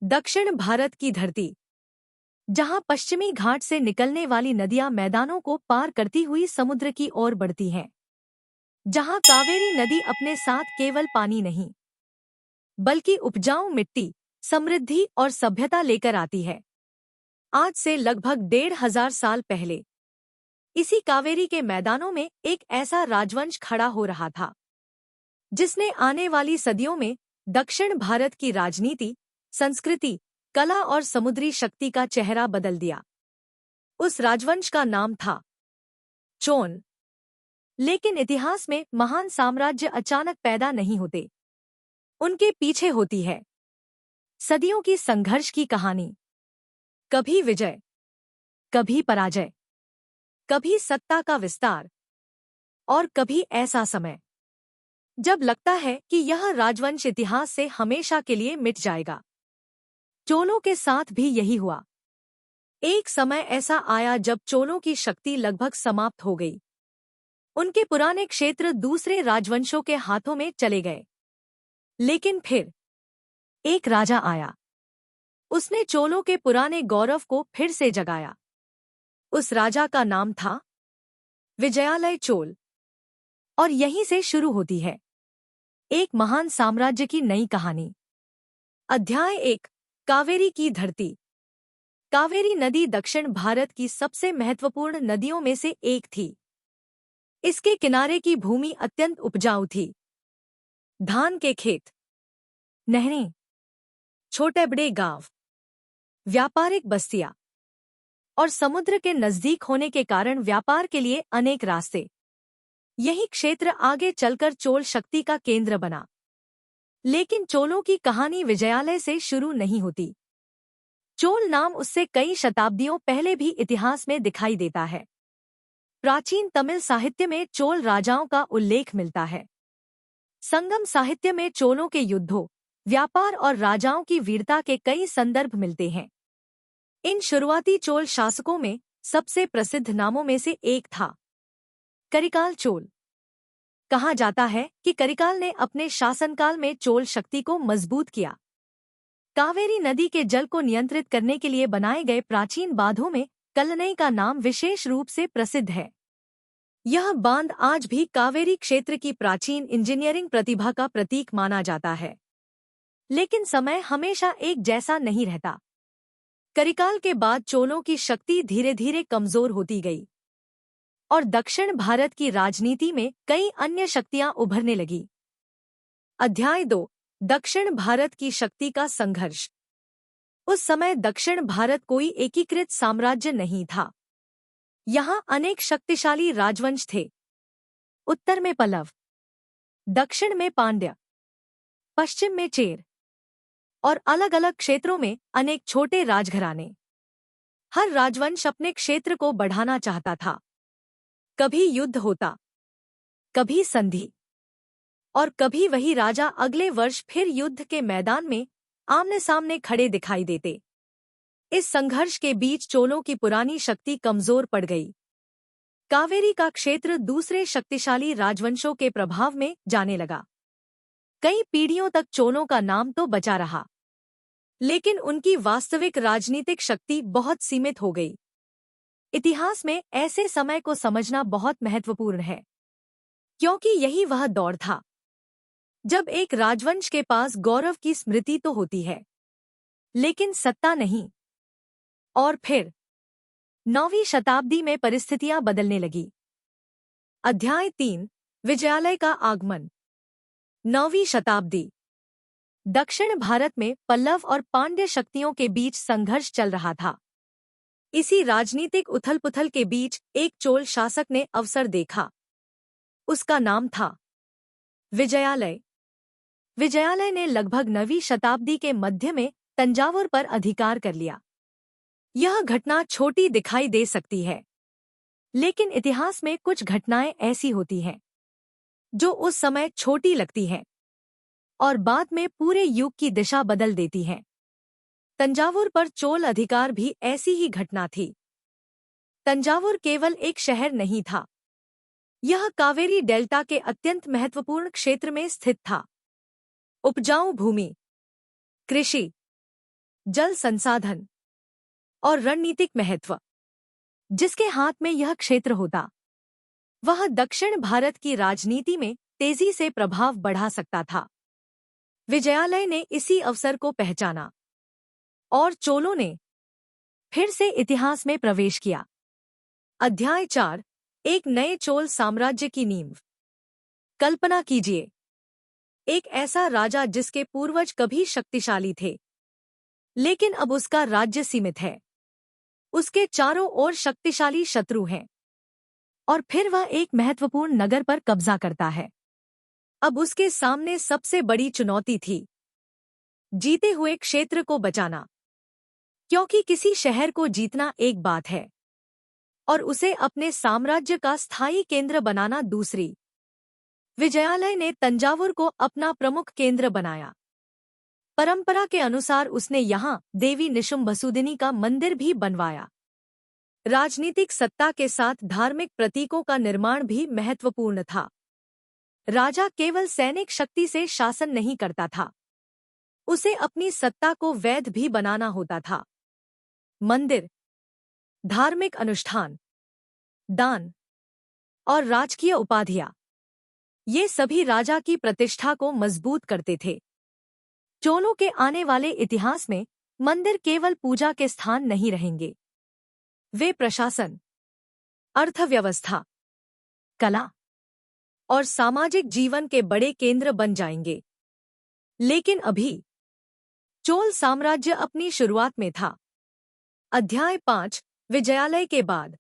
दक्षिण भारत की धरती, जहां पश्चिमी घाट से निकलने वाली नदियां मैदानों को पार करती हुई समुद्र की ओर बढ़ती हैं, जहां कावेरी नदी अपने साथ केवल पानी नहीं बल्कि उपजाऊ मिट्टी, समृद्धि और सभ्यता लेकर आती है। आज से लगभग 1500 साल पहले इसी कावेरी के मैदानों में एक ऐसा राजवंश खड़ा हो रहा था जिसने आने वाली सदियों में दक्षिण भारत की राजनीति, संस्कृति, कला और समुद्री शक्ति का चेहरा बदल दिया। उस राजवंश का नाम था चोल। लेकिन इतिहास में महान साम्राज्य अचानक पैदा नहीं होते, उनके पीछे होती है सदियों की संघर्ष की कहानी। कभी विजय, कभी पराजय, कभी सत्ता का विस्तार और कभी ऐसा समय जब लगता है कि यह राजवंश इतिहास से हमेशा के लिए मिट जाएगा। चोलों के साथ भी यही हुआ। एक समय ऐसा आया जब चोलों की शक्ति लगभग समाप्त हो गई। उनके पुराने क्षेत्र दूसरे राजवंशों के हाथों में चले गए। लेकिन फिर एक राजा आया। उसने चोलों के पुराने गौरव को फिर से जगाया। उस राजा का नाम था विजयालय चोल। और यहीं से शुरू होती है एक महान साम्राज्य की नई कहानी। अध्याय 1, कावेरी की धरती। कावेरी नदी दक्षिण भारत की सबसे महत्वपूर्ण नदियों में से एक थी। इसके किनारे की भूमि अत्यंत उपजाऊ थी। धान के खेत, नहरें, छोटे बड़े गांव, व्यापारिक बस्तियां और समुद्र के नजदीक होने के कारण व्यापार के लिए अनेक रास्ते। यही क्षेत्र आगे चलकर चोल शक्ति का केंद्र बना। लेकिन चोलों की कहानी विजयालय से शुरू नहीं होती। चोल नाम उससे कई शताब्दियों पहले भी इतिहास में दिखाई देता है। प्राचीन तमिल साहित्य में चोल राजाओं का उल्लेख मिलता है। संगम साहित्य में चोलों के युद्धों, व्यापार और राजाओं की वीरता के कई संदर्भ मिलते हैं। इन शुरुआती चोल शासकों में सबसे प्रसिद्ध नामों में से एक था करिकाल चोल। कहा जाता है कि करिकाल ने अपने शासनकाल में चोल शक्ति को मजबूत किया। कावेरी नदी के जल को नियंत्रित करने के लिए बनाए गए प्राचीन बांधों में कल्लनई का नाम विशेष रूप से प्रसिद्ध है। यह बांध आज भी कावेरी क्षेत्र की प्राचीन इंजीनियरिंग प्रतिभा का प्रतीक माना जाता है। लेकिन समय हमेशा एक जैसा नहीं रहता। करिकाल के बाद चोलों की शक्ति धीरे धीरे कमजोर होती गई और दक्षिण भारत की राजनीति में कई अन्य शक्तियां उभरने लगी। अध्याय 2, दक्षिण भारत की शक्ति का संघर्ष। उस समय दक्षिण भारत कोई एकीकृत साम्राज्य नहीं था। यहां अनेक शक्तिशाली राजवंश थे। उत्तर में पल्लव, दक्षिण में पांड्य, पश्चिम में चेर और अलग अलग क्षेत्रों में अनेक छोटे राजघराने। हर राजवंश अपने क्षेत्र को बढ़ाना चाहता था। कभी युद्ध होता, कभी संधि और कभी वही राजा अगले वर्ष फिर युद्ध के मैदान में आमने सामने खड़े दिखाई देते। इस संघर्ष के बीच चोलों की पुरानी शक्ति कमजोर पड़ गई। कावेरी का क्षेत्र दूसरे शक्तिशाली राजवंशों के प्रभाव में जाने लगा। कई पीढ़ियों तक चोलों का नाम तो बचा रहा, लेकिन उनकी वास्तविक राजनीतिक शक्ति बहुत सीमित हो गई। इतिहास में ऐसे समय को समझना बहुत महत्वपूर्ण है, क्योंकि यही वह दौर था जब एक राजवंश के पास गौरव की स्मृति तो होती है, लेकिन सत्ता नहीं। और फिर 9वीं शताब्दी में परिस्थितियां बदलने लगी। अध्याय 3, विजयालय का आगमन। 9वीं शताब्दी। दक्षिण भारत में पल्लव और पांड्य शक्तियों के बीच संघर्ष चल रहा था। इसी राजनीतिक उथल-पुथल के बीच एक चोल शासक ने अवसर देखा। उसका नाम था विजयालय। विजयालय ने लगभग 9वीं शताब्दी के मध्य में तंजावुर पर अधिकार कर लिया। यह घटना छोटी दिखाई दे सकती है, लेकिन इतिहास में कुछ घटनाएं ऐसी होती हैं जो उस समय छोटी लगती हैं और बाद में पूरे युग की दिशा बदल देती हैं। तंजावुर पर चोल अधिकार भी ऐसी ही घटना थी। तंजावुर केवल एक शहर नहीं था, यह कावेरी डेल्टा के अत्यंत महत्वपूर्ण क्षेत्र में स्थित था। उपजाऊ भूमि, कृषि, जल संसाधन और रणनीतिक महत्व जिसके हाथ में यह क्षेत्र होता, वह दक्षिण भारत की राजनीति में तेजी से प्रभाव बढ़ा सकता था। विजयालय ने इसी अवसर को पहचाना और चोलों ने फिर से इतिहास में प्रवेश किया। अध्याय 4, एक नए चोल साम्राज्य की नींव। कल्पना कीजिए, एक ऐसा राजा जिसके पूर्वज कभी शक्तिशाली थे, लेकिन अब उसका राज्य सीमित है। उसके चारों ओर शक्तिशाली शत्रु हैं, और फिर वह एक महत्वपूर्ण नगर पर कब्जा करता है। अब उसके सामने सबसे बड़ी चुनौती थी जीते हुए क्षेत्र को बचाना, क्योंकि किसी शहर को जीतना एक बात है और उसे अपने साम्राज्य का स्थायी केंद्र बनाना दूसरी। विजयालय ने तंजावुर को अपना प्रमुख केंद्र बनाया। परंपरा के अनुसार उसने यहाँ देवी निशुम्भसुदिनी का मंदिर भी बनवाया। राजनीतिक सत्ता के साथ धार्मिक प्रतीकों का निर्माण भी महत्वपूर्ण था। राजा केवल सैनिक शक्ति से शासन नहीं करता था, उसे अपनी सत्ता को वैध भी बनाना होता था। मंदिर, धार्मिक अनुष्ठान, दान और राजकीय उपाधियां, ये सभी राजा की प्रतिष्ठा को मजबूत करते थे। चोलों के आने वाले इतिहास में मंदिर केवल पूजा के स्थान नहीं रहेंगे, वे प्रशासन, अर्थव्यवस्था, कला और सामाजिक जीवन के बड़े केंद्र बन जाएंगे। लेकिन अभी चोल साम्राज्य अपनी शुरुआत में था। अध्याय 5, विजयालय के बाद।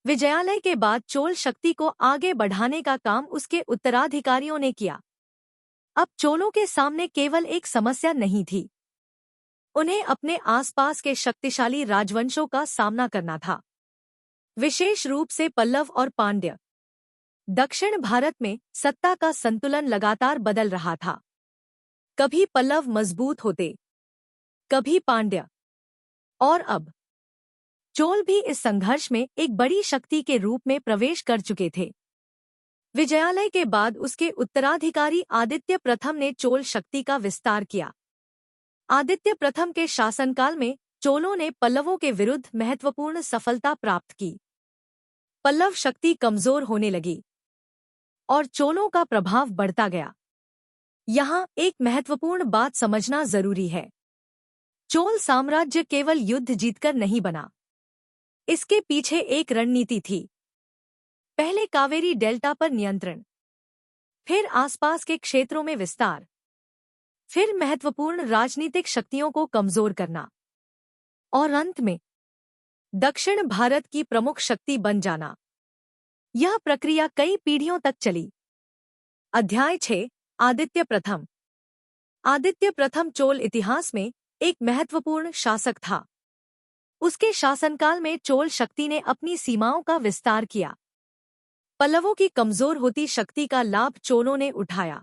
विजयालय के बाद चोल शक्ति को आगे बढ़ाने का काम उसके उत्तराधिकारियों ने किया। अब चोलों के सामने केवल एक समस्या नहीं थी, उन्हें अपने आसपास के शक्तिशाली राजवंशों का सामना करना था, विशेष रूप से पल्लव और पांड्य। दक्षिण भारत में सत्ता का संतुलन लगातार बदल रहा था। कभी पल्लव मजबूत होते, कभी पांड्य, और अब चोल भी इस संघर्ष में एक बड़ी शक्ति के रूप में प्रवेश कर चुके थे। विजयालय के बाद उसके उत्तराधिकारी आदित्य प्रथम ने चोल शक्ति का विस्तार किया। आदित्य प्रथम के शासनकाल में चोलों ने पल्लवों के विरुद्ध महत्वपूर्ण सफलता प्राप्त की। पल्लव शक्ति कमजोर होने लगी और चोलों का प्रभाव बढ़ता गया। यहाँ एक महत्वपूर्ण बात समझना जरूरी है। चोल साम्राज्य केवल युद्ध जीतकर नहीं बना, इसके पीछे एक रणनीति थी। पहले कावेरी डेल्टा पर नियंत्रण, फिर आसपास के क्षेत्रों में विस्तार, फिर महत्वपूर्ण राजनीतिक शक्तियों को कमजोर करना, और अंत में दक्षिण भारत की प्रमुख शक्ति बन जाना। यह प्रक्रिया कई पीढ़ियों तक चली। अध्याय 6, आदित्य प्रथम। आदित्य प्रथम चोल इतिहास में एक महत्वपूर्ण शासक था। उसके शासनकाल में चोल शक्ति ने अपनी सीमाओं का विस्तार किया। पल्लवों की कमजोर होती शक्ति का लाभ चोलों ने उठाया,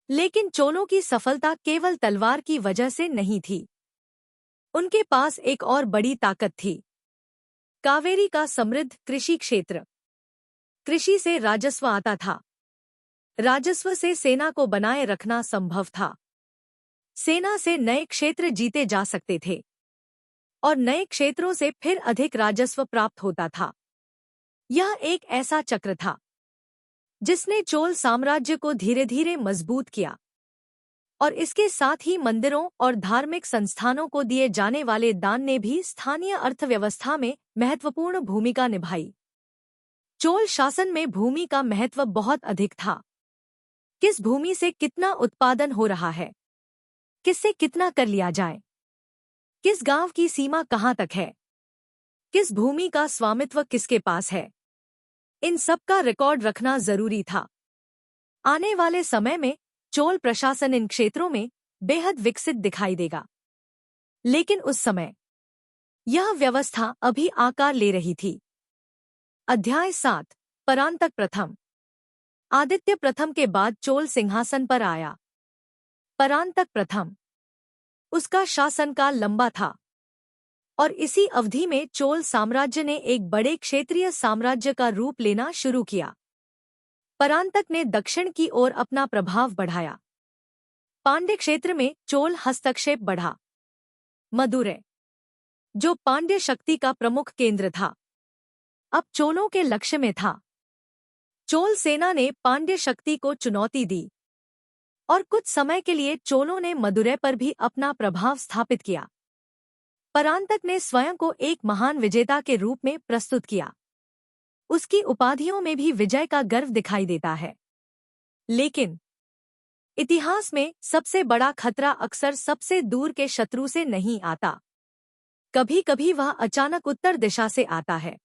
लेकिन चोलों की सफलता केवल तलवार की वजह से नहीं थी। उनके पास एक और बड़ी ताकत थी, कावेरी का समृद्ध कृषि क्षेत्र। कृषि से राजस्व आता था, राजस्व से सेना को बनाए रखना संभव था। सेना से नए क्षेत्र जीते जा सकते थे और नए क्षेत्रों से फिर अधिक राजस्व प्राप्त होता था। यह एक ऐसा चक्र था जिसने चोल साम्राज्य को धीरे धीरे मजबूत किया, और इसके साथ ही मंदिरों और धार्मिक संस्थानों को दिए जाने वाले दान ने भी स्थानीय अर्थव्यवस्था में महत्वपूर्ण भूमिका निभाई। चोल शासन में भूमि का महत्व बहुत अधिक था। किस भूमि से कितना उत्पादन हो रहा है, किससे कितना कर लिया जाए, किस गांव की सीमा कहां तक है, किस भूमि का स्वामित्व किसके पास है, इन सब का रिकॉर्ड रखना जरूरी था। आने वाले समय में चोल प्रशासन इन क्षेत्रों में बेहद विकसित दिखाई देगा, लेकिन उस समय यह व्यवस्था अभी आकार ले रही थी। अध्याय 7, परांतक प्रथम। आदित्य प्रथम के बाद चोल सिंहासन पर आया परांतक प्रथम। उसका शासनकाल लंबा था और इसी अवधि में चोल साम्राज्य ने एक बड़े क्षेत्रीय साम्राज्य का रूप लेना शुरू किया। परांतक ने दक्षिण की ओर अपना प्रभाव बढ़ाया। पांड्य क्षेत्र में चोल हस्तक्षेप बढ़ा। मदुरै, जो पांड्य शक्ति का प्रमुख केंद्र था, अब चोलों के लक्ष्य में था। चोल सेना ने पांड्य शक्ति को चुनौती दी और कुछ समय के लिए चोलों ने मदुरै पर भी अपना प्रभाव स्थापित किया। परांतक ने स्वयं को एक महान विजेता के रूप में प्रस्तुत किया। उसकी उपाधियों में भी विजय का गर्व दिखाई देता है। लेकिन इतिहास में सबसे बड़ा खतरा अक्सर सबसे दूर के शत्रु से नहीं आता। कभी कभी वह अचानक उत्तर दिशा से आता है।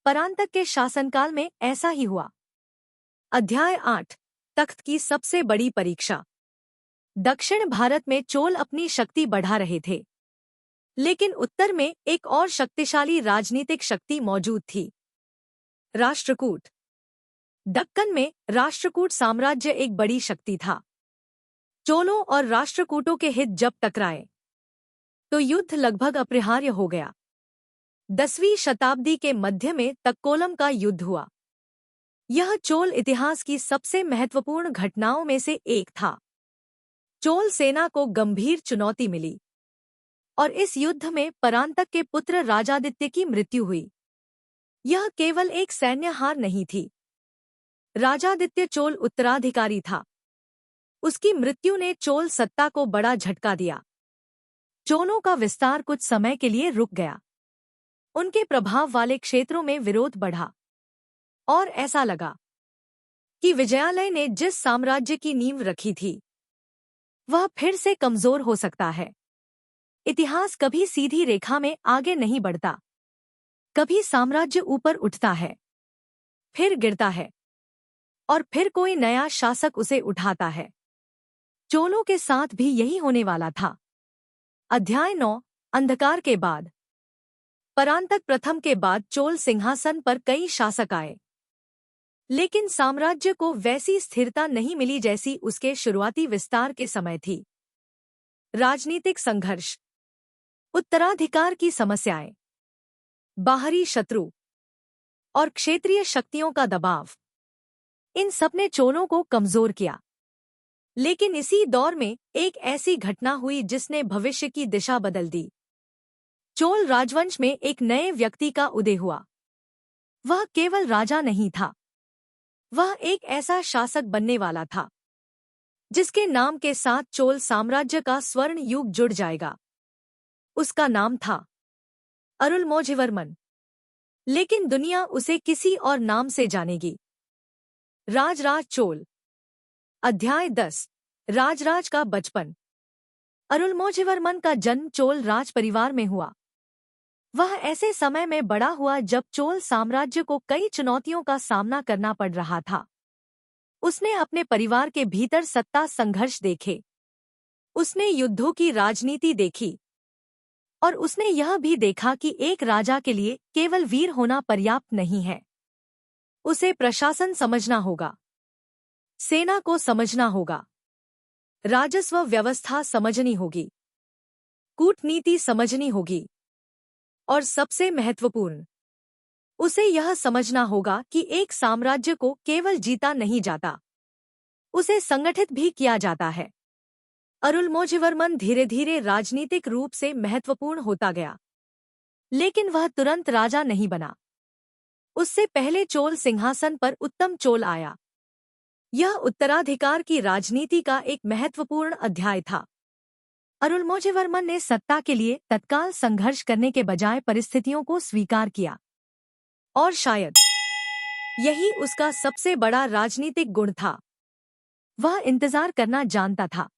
परांतक के शासनकाल में ऐसा ही हुआ। अध्याय 8, तख्त की सबसे बड़ी परीक्षा। दक्षिण भारत में चोल अपनी शक्ति बढ़ा रहे थे, लेकिन उत्तर में एक और शक्तिशाली राजनीतिक शक्ति मौजूद थी, राष्ट्रकूट। दक्कन में राष्ट्रकूट साम्राज्य एक बड़ी शक्ति था। चोलों और राष्ट्रकूटों के हित जब टकराए तो युद्ध लगभग अपरिहार्य हो गया। 10वीं शताब्दी के मध्य में तक्कोलम का युद्ध हुआ। यह चोल इतिहास की सबसे महत्वपूर्ण घटनाओं में से एक था। चोल सेना को गंभीर चुनौती मिली और इस युद्ध में परांतक के पुत्र राजादित्य की मृत्यु हुई। यह केवल एक सैन्य हार नहीं थी। राजादित्य चोल उत्तराधिकारी था। उसकी मृत्यु ने चोल सत्ता को बड़ा झटका दिया। चोलों का विस्तार कुछ समय के लिए रुक गया। उनके प्रभाव वाले क्षेत्रों में विरोध बढ़ा और ऐसा लगा कि विजयालय ने जिस साम्राज्य की नींव रखी थी वह फिर से कमजोर हो सकता है। इतिहास कभी सीधी रेखा में आगे नहीं बढ़ता। कभी साम्राज्य ऊपर उठता है, फिर गिरता है और फिर कोई नया शासक उसे उठाता है। चोलों के साथ भी यही होने वाला था। अध्याय 9, अंधकार के बाद। परांतक प्रथम के बाद चोल सिंहासन पर कई शासक आए, लेकिन साम्राज्य को वैसी स्थिरता नहीं मिली जैसी उसके शुरुआती विस्तार के समय थी। राजनीतिक संघर्ष, उत्तराधिकार की समस्याएं, बाहरी शत्रु और क्षेत्रीय शक्तियों का दबाव, इन सब ने चोलों को कमजोर किया। लेकिन इसी दौर में एक ऐसी घटना हुई जिसने भविष्य की दिशा बदल दी। चोल राजवंश में एक नए व्यक्ति का उदय हुआ। वह केवल राजा नहीं था, वह एक ऐसा शासक बनने वाला था जिसके नाम के साथ चोल साम्राज्य का स्वर्ण युग जुड़ जाएगा। उसका नाम था अरुलमोझवर्मन, लेकिन दुनिया उसे किसी और नाम से जानेगी। राजराज चोल। अध्याय 10, राजराज का बचपन। अरुलमोझवर्मन का जन्म चोल राज परिवार में हुआ। वह ऐसे समय में बड़ा हुआ जब चोल साम्राज्य को कई चुनौतियों का सामना करना पड़ रहा था। उसने अपने परिवार के भीतर सत्ता संघर्ष देखे, उसने युद्धों की राजनीति देखी और उसने यह भी देखा कि एक राजा के लिए केवल वीर होना पर्याप्त नहीं है। उसे प्रशासन समझना होगा, सेना को समझना होगा, राजस्व व्यवस्था समझनी होगी, कूटनीति समझनी होगी और सबसे महत्वपूर्ण, उसे यह समझना होगा कि एक साम्राज्य को केवल जीता नहीं जाता, उसे संगठित भी किया जाता है। अरुलमोझवर्मन धीरे धीरे राजनीतिक रूप से महत्वपूर्ण होता गया, लेकिन वह तुरंत राजा नहीं बना। उससे पहले चोल सिंहासन पर उत्तम चोल आया। यह उत्तराधिकार की राजनीति का एक महत्वपूर्ण अध्याय था। अरुलमोझवर्मन ने सत्ता के लिए तत्काल संघर्ष करने के बजाय परिस्थितियों को स्वीकार किया, और शायद यही उसका सबसे बड़ा राजनीतिक गुण था। वह इंतजार करना जानता था।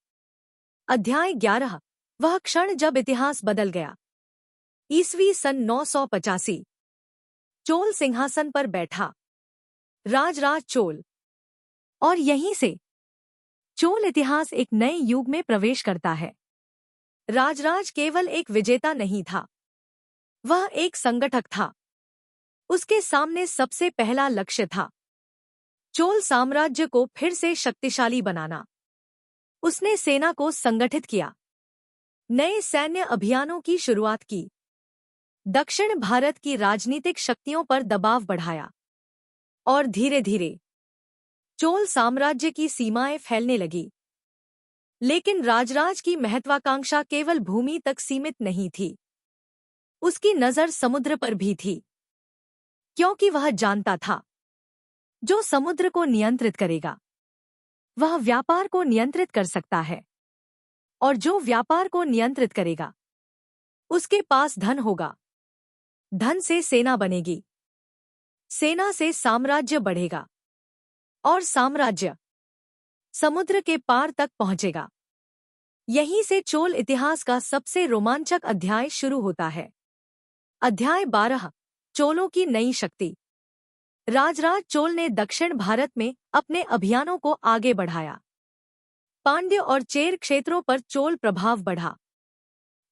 अध्याय 11, वह क्षण जब इतिहास बदल गया। ईस्वी सन 985। चोल सिंहासन पर बैठा, राजराज चोल, और यहीं से चोल इतिहास एक नए युग में प्रवेश करता है। राजराज केवल एक विजेता नहीं था, वह एक संगठक था। उसके सामने सबसे पहला लक्ष्य था चोल साम्राज्य को फिर से शक्तिशाली बनाना। उसने सेना को संगठित किया, नए सैन्य अभियानों की शुरुआत की, दक्षिण भारत की राजनीतिक शक्तियों पर दबाव बढ़ाया और धीरे धीरे चोल साम्राज्य की सीमाएं फैलने लगी। लेकिन राजराज की महत्वाकांक्षा केवल भूमि तक सीमित नहीं थी। उसकी नजर समुद्र पर भी थी, क्योंकि वह जानता था जो समुद्र को नियंत्रित करेगा वह व्यापार को नियंत्रित कर सकता है, और जो व्यापार को नियंत्रित करेगा उसके पास धन होगा। धन से सेना बनेगी, सेना से साम्राज्य बढ़ेगा, और साम्राज्य समुद्र के पार तक पहुंचेगा। यहीं से चोल इतिहास का सबसे रोमांचक अध्याय शुरू होता है। अध्याय 12, चोलों की नई शक्ति। राजराज चोल ने दक्षिण भारत में अपने अभियानों को आगे बढ़ाया। पांड्य और चेर क्षेत्रों पर चोल प्रभाव बढ़ा।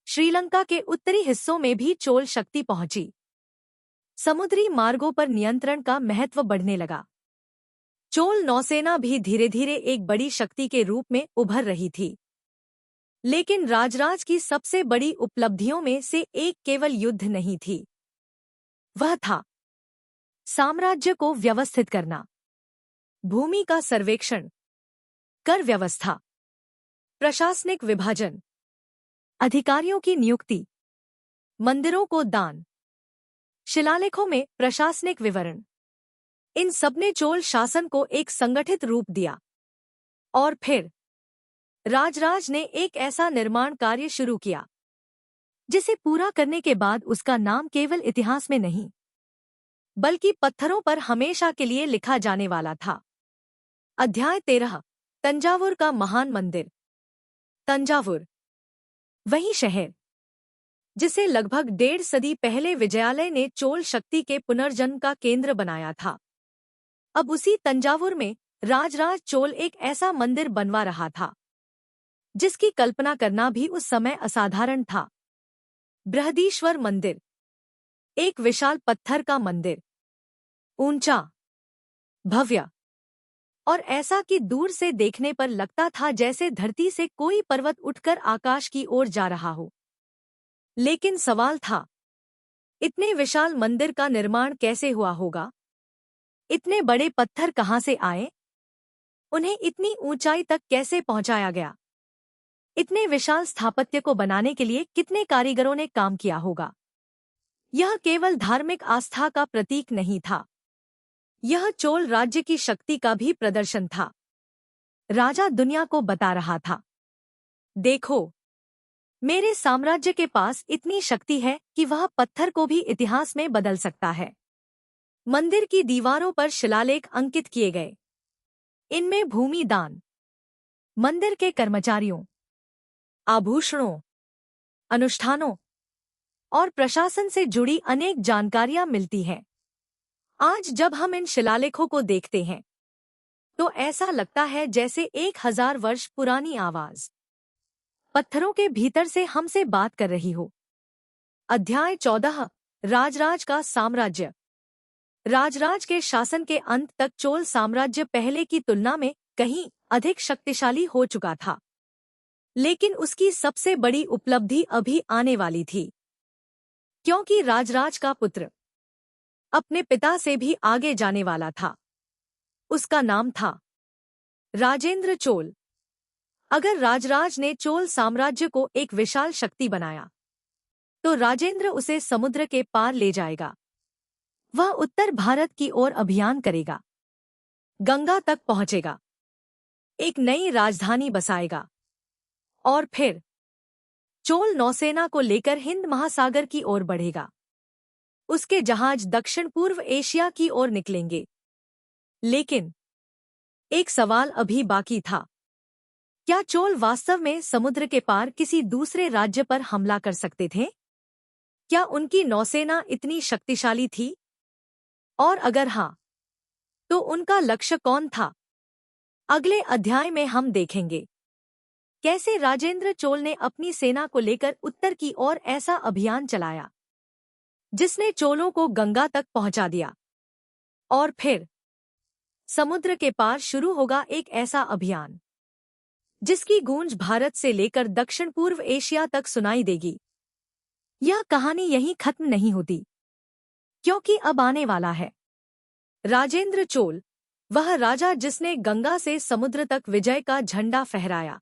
श्रीलंका के उत्तरी हिस्सों में भी चोल शक्ति पहुंची। समुद्री मार्गों पर नियंत्रण का महत्व बढ़ने लगा। चोल नौसेना भी धीरे धीरे एक बड़ी शक्ति के रूप में उभर रही थी। लेकिन राजराज की सबसे बड़ी उपलब्धियों में से एक केवल युद्ध नहीं थी, वह था साम्राज्य को व्यवस्थित करना। भूमि का सर्वेक्षण, कर व्यवस्था, प्रशासनिक विभाजन, अधिकारियों की नियुक्ति, मंदिरों को दान, शिलालेखों में प्रशासनिक विवरण, इन सबने चोल शासन को एक संगठित रूप दिया। और फिर राजराज ने एक ऐसा निर्माण कार्य शुरू किया जिसे पूरा करने के बाद उसका नाम केवल इतिहास में नहीं बल्कि पत्थरों पर हमेशा के लिए लिखा जाने वाला था। अध्याय 13, तंजावुर का महान मंदिर। तंजावुर, वही शहर जिसे लगभग 1.5 सदी पहले विजयालय ने चोल शक्ति के पुनर्जन्म का केंद्र बनाया था। अब उसी तंजावुर में राजराज चोल एक ऐसा मंदिर बनवा रहा था जिसकी कल्पना करना भी उस समय असाधारण था। बृहदीश्वर मंदिर, एक विशाल पत्थर का मंदिर, ऊंचा, भव्य और ऐसा कि दूर से देखने पर लगता था जैसे धरती से कोई पर्वत उठकर आकाश की ओर जा रहा हो। लेकिन सवाल था, इतने विशाल मंदिर का निर्माण कैसे हुआ होगा? इतने बड़े पत्थर कहां से आए? उन्हें इतनी ऊंचाई तक कैसे पहुंचाया गया? इतने विशाल स्थापत्य को बनाने के लिए कितने कारीगरों ने काम किया होगा? यह केवल धार्मिक आस्था का प्रतीक नहीं था, यह चोल राज्य की शक्ति का भी प्रदर्शन था। राजा दुनिया को बता रहा था, देखो, मेरे साम्राज्य के पास इतनी शक्ति है कि वह पत्थर को भी इतिहास में बदल सकता है। मंदिर की दीवारों पर शिलालेख अंकित किए गए। इनमें भूमि दान, मंदिर के कर्मचारियों, आभूषणों, अनुष्ठानों और प्रशासन से जुड़ी अनेक जानकारियां मिलती हैं। आज जब हम इन शिलालेखों को देखते हैं तो ऐसा लगता है जैसे 1000 वर्ष पुरानी आवाज पत्थरों के भीतर से हमसे बात कर रही हो। अध्याय 14, राजराज का साम्राज्य। राजराज के शासन के अंत तक चोल साम्राज्य पहले की तुलना में कहीं अधिक शक्तिशाली हो चुका था, लेकिन उसकी सबसे बड़ी उपलब्धि अभी आने वाली थी, क्योंकि राजराज का पुत्र अपने पिता से भी आगे जाने वाला था। उसका नाम था राजेंद्र चोल। अगर राजराज ने चोल साम्राज्य को एक विशाल शक्ति बनाया तो राजेंद्र उसे समुद्र के पार ले जाएगा। वह उत्तर भारत की ओर अभियान करेगा, गंगा तक पहुंचेगा, एक नई राजधानी बसाएगा और फिर चोल नौसेना को लेकर हिंद महासागर की ओर बढ़ेगा। उसके जहाज दक्षिण पूर्व एशिया की ओर निकलेंगे। लेकिन एक सवाल अभी बाकी था, क्या चोल वास्तव में समुद्र के पार किसी दूसरे राज्य पर हमला कर सकते थे? क्या उनकी नौसेना इतनी शक्तिशाली थी? और अगर हाँ, तो उनका लक्ष्य कौन था? अगले अध्याय में हम देखेंगे कैसे राजेंद्र चोल ने अपनी सेना को लेकर उत्तर की ओर ऐसा अभियान चलाया जिसने चोलों को गंगा तक पहुंचा दिया। और फिर समुद्र के पार शुरू होगा एक ऐसा अभियान जिसकी गूंज भारत से लेकर दक्षिण पूर्व एशिया तक सुनाई देगी। यह कहानी यहीं खत्म नहीं होती, क्योंकि अब आने वाला है राजेंद्र चोल, वह राजा जिसने गंगा से समुद्र तक विजय का झंडा फहराया।